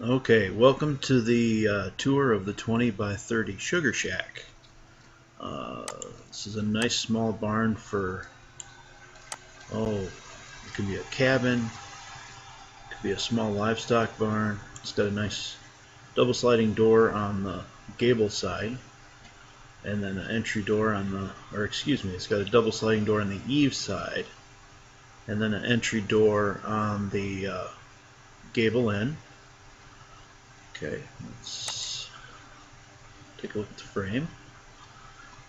Okay, welcome to the tour of the 20 by 30 Sugar Shack. This is a nice small barn for, it could be a cabin, it could be a small livestock barn. It's got a nice double sliding door on the gable side, and then an entry door on the, it's got a double sliding door on the eave side, and then an entry door on the gable end. Okay, let's take a look at the frame.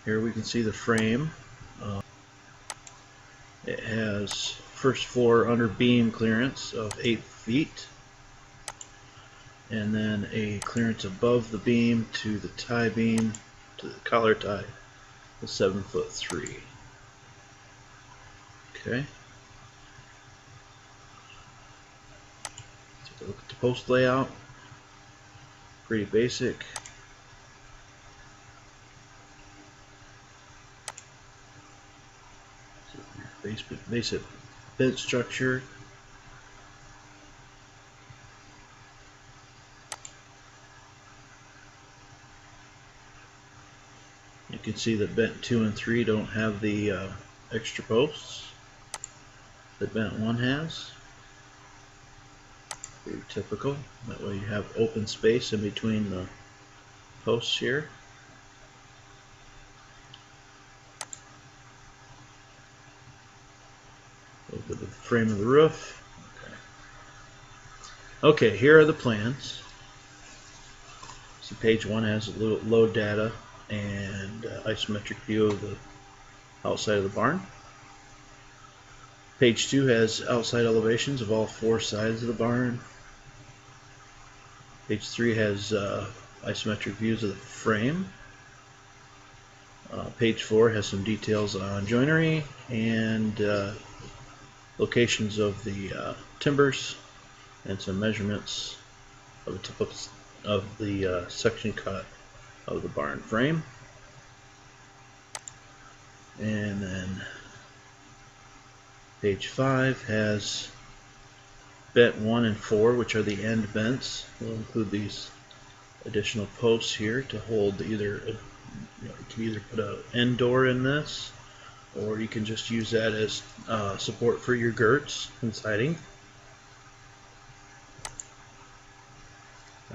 Here we can see the frame. It has first floor under beam clearance of 8 feet, and then a clearance above the beam to the tie beam, to the collar tie, of 7'3". Okay. Take a look at the post layout. Pretty basic. Basic bent structure. You can see that bent 2 and 3 don't have the extra posts that bent 1 has. Very typical. That way you have open space in between the posts here. Look at the frame of the roof. Okay, here are the plans. See, page 1 has a little load data and isometric view of the outside of the barn. Page 2 has outside elevations of all 4 sides of the barn. Page 3 has isometric views of the frame. Page 4 has some details on joinery and locations of the timbers and some measurements of the section cut of the barn frame. And then page 5 has bent 1 and 4, which are the end bents. We'll include these additional posts here to hold either, you can either put an end door in this, or you can just use that as support for your girts and siding.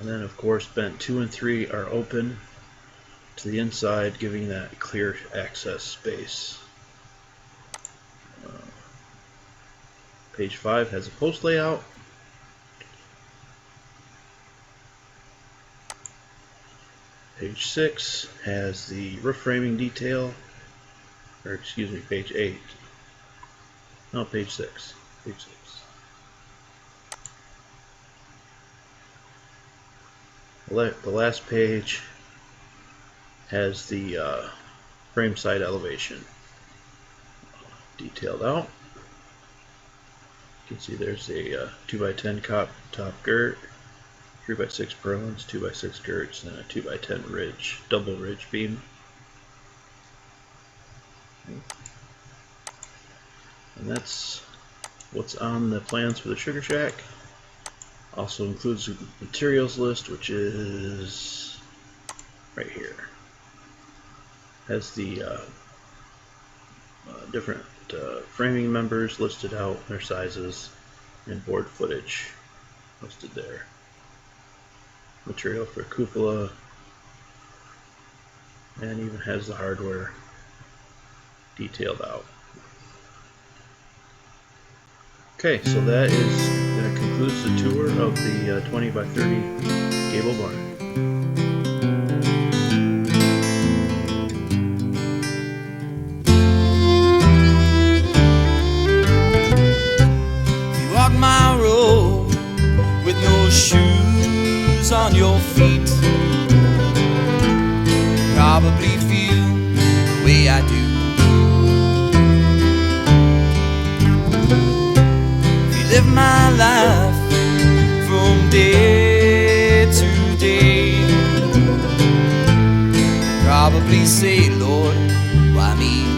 And then of course bent 2 and 3 are open to the inside, giving that clear access space. Page 5 has a post layout. Page 6 has the roof framing detail, or excuse me, page 8. No, page 6. Page 6. The last page has the frame side elevation detailed out. You can see there's a 2x10 top girt, 3x6 purlins, 2x6 girts, and a 2x10 ridge, double ridge beam. And that's what's on the plans for the Sugar Shack. Also includes a materials list, which is right here. Has the different framing members listed out, their sizes, and board footage listed there. Material for cupola, and even has the hardware detailed out. Okay, so that concludes the tour of the 20 by 30 gable barn. My road with no shoes on your feet, probably feel the way I do. We live my life from day to day, probably say, Lord, why me?